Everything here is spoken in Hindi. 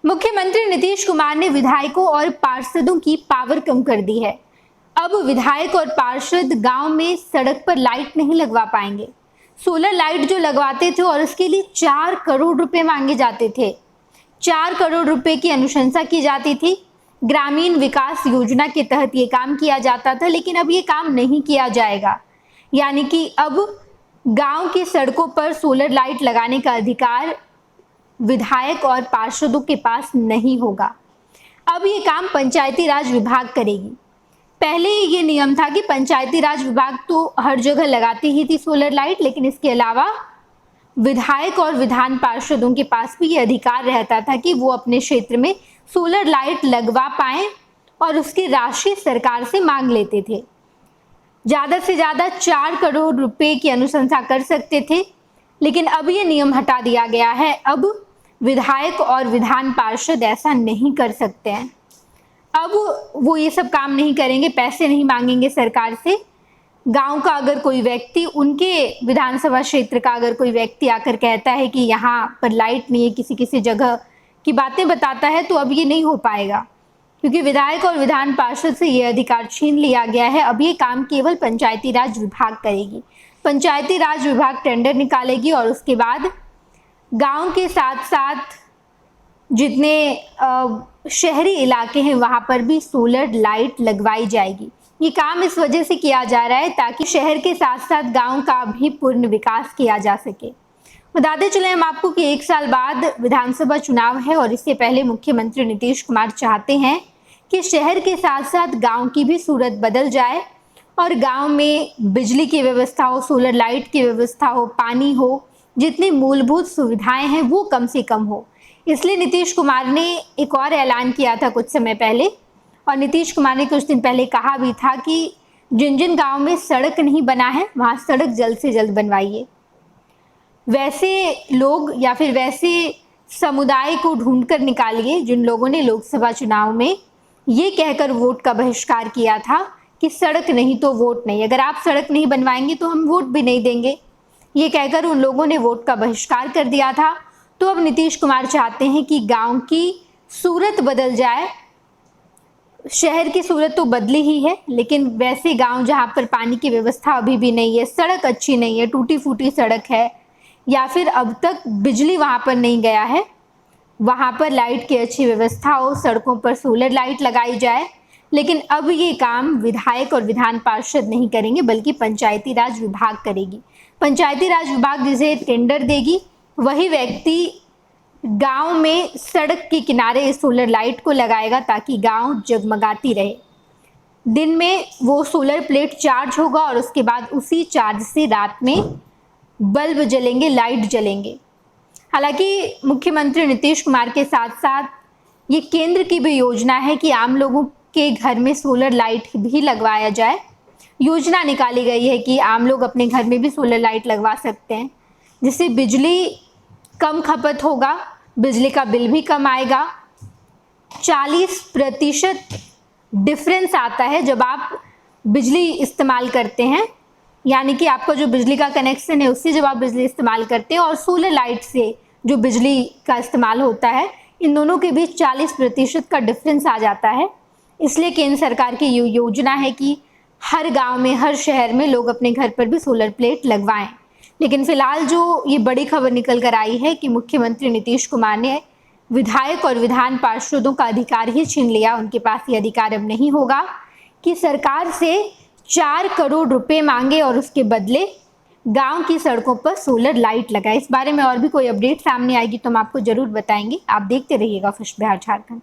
मुख्यमंत्री नीतीश कुमार ने विधायकों और पार्षदों की पावर कम कर दी है। अब विधायक और पार्षद गांव में सड़क पर लाइट नहीं लगवा पाएंगे। सोलर लाइट जो लगवाते थे और उसके लिए 4 करोड़ रुपए मांगे जाते थे। 4 करोड़ रुपए की अनुशंसा की जाती थी। ग्रामीण विकास योजना के तहत ये काम किया जाता था, लेकिन अब ये काम नहीं किया जाएगा। यानी कि अब गांव की सड़कों पर सोलर लाइट लगाने का अधिकार विधायक और पार्षदों के पास नहीं होगा। अब ये काम पंचायती राज विभाग करेगी। पहले ये नियम था कि पंचायती राज विभाग तो हर जगह लगाती ही थी सोलर लाइट, लेकिन इसके अलावा विधायक और विधान पार्षदों के पास भी ये अधिकार रहता था कि वो अपने क्षेत्र में सोलर लाइट लगवा पाएं और उसकी राशि सरकार से मांग लेते थे। ज्यादा से ज्यादा 4 करोड़ रुपए की अनुशंसा कर सकते थे, लेकिन अब ये नियम हटा दिया गया है। अब विधायक और विधान पार्षद ऐसा नहीं कर सकते हैं। अब वो ये सब काम नहीं करेंगे, पैसे नहीं मांगेंगे सरकार से। गांव का अगर कोई व्यक्ति, उनके विधानसभा क्षेत्र का अगर कोई व्यक्ति आकर कहता है कि यहाँ पर लाइट नहीं है, किसी जगह की बातें बताता है, तो अब ये नहीं हो पाएगा, क्योंकि विधायक और विधान पार्षद से ये अधिकार छीन लिया गया है। अब ये काम केवल पंचायती राज विभाग करेगी। पंचायती राज विभाग टेंडर निकालेगी और उसके बाद गांव के साथ साथ जितने शहरी इलाके हैं वहां पर भी सोलर लाइट लगवाई जाएगी। ये काम इस वजह से किया जा रहा है ताकि शहर के साथ साथ गांव का भी पूर्ण विकास किया जा सके। बताते चले हम आपको कि 1 साल बाद विधानसभा चुनाव है और इससे पहले मुख्यमंत्री नीतीश कुमार चाहते हैं कि शहर के साथ साथ गांव की भी सूरत बदल जाए और गांव में बिजली की व्यवस्था हो, सोलर लाइट की व्यवस्था हो, पानी हो, जितनी मूलभूत सुविधाएं हैं वो कम से कम हो। इसलिए नीतीश कुमार ने एक और ऐलान किया था कुछ समय पहले, और नीतीश कुमार ने कुछ दिन पहले कहा भी था कि जिन जिन गांव में सड़क नहीं बना है वहां सड़क जल्द से जल्द बनवाइए। वैसे लोग या फिर वैसे समुदाय को ढूंढकर निकालिए जिन लोगों ने लोकसभा चुनाव में ये कहकर वोट का बहिष्कार किया था कि सड़क नहीं तो वोट नहीं, अगर आप सड़क नहीं बनवाएंगे तो हम वोट भी नहीं देंगे। ये कहकर उन लोगों ने वोट का बहिष्कार कर दिया था। तो अब नीतीश कुमार चाहते हैं कि गांव की सूरत बदल जाए। शहर की सूरत तो बदली ही है, लेकिन वैसे गांव जहां पर पानी की व्यवस्था अभी भी नहीं है, सड़क अच्छी नहीं है, टूटी फूटी सड़क है, या फिर अब तक बिजली वहां पर नहीं गया है, वहां पर लाइट की अच्छी व्यवस्था हो, सड़कों पर सोलर लाइट लगाई जाए। लेकिन अब ये काम विधायक और विधान पार्षद नहीं करेंगे, बल्कि पंचायती राज विभाग करेगी। पंचायती राज विभाग जिसे टेंडर देगी वही व्यक्ति गांव में सड़क के किनारे सोलर लाइट को लगाएगा ताकि गांव जगमगाती रहे। दिन में वो सोलर प्लेट चार्ज होगा और उसके बाद उसी चार्ज से रात में बल्ब जलेंगे, लाइट जलेंगे। हालांकि मुख्यमंत्री नीतीश कुमार के साथ साथ ये केंद्र की भी योजना है कि आम लोगों के घर में सोलर लाइट भी लगवाया जाए। योजना निकाली गई है कि आम लोग अपने घर में भी सोलर लाइट लगवा सकते हैं, जिससे बिजली कम खपत होगा, बिजली का बिल भी कम आएगा। 40% डिफरेंस आता है जब आप बिजली इस्तेमाल करते हैं, यानी कि आपका जो बिजली का कनेक्शन है उससे जब आप बिजली इस्तेमाल करते हैं और सोलर लाइट से जो बिजली का इस्तेमाल होता है, इन दोनों के बीच 40% का डिफरेंस आ जाता है। इसलिए केंद्र सरकार की योजना है कि हर गांव में, हर शहर में लोग अपने घर पर भी सोलर प्लेट लगवाएं। लेकिन फिलहाल जो ये बड़ी खबर निकल कर आई है कि मुख्यमंत्री नीतीश कुमार ने विधायक और विधान पार्षदों का अधिकार ही छीन लिया। उनके पास ये अधिकार अब नहीं होगा कि सरकार से 4 करोड़ रुपए मांगे और उसके बदले गांव की सड़कों पर सोलर लाइट लगाए। इस बारे में और भी कोई अपडेट सामने आएगी तो हम आपको जरूर बताएंगे। आप देखते रहिएगा फर्स्ट बिहार झारखंड।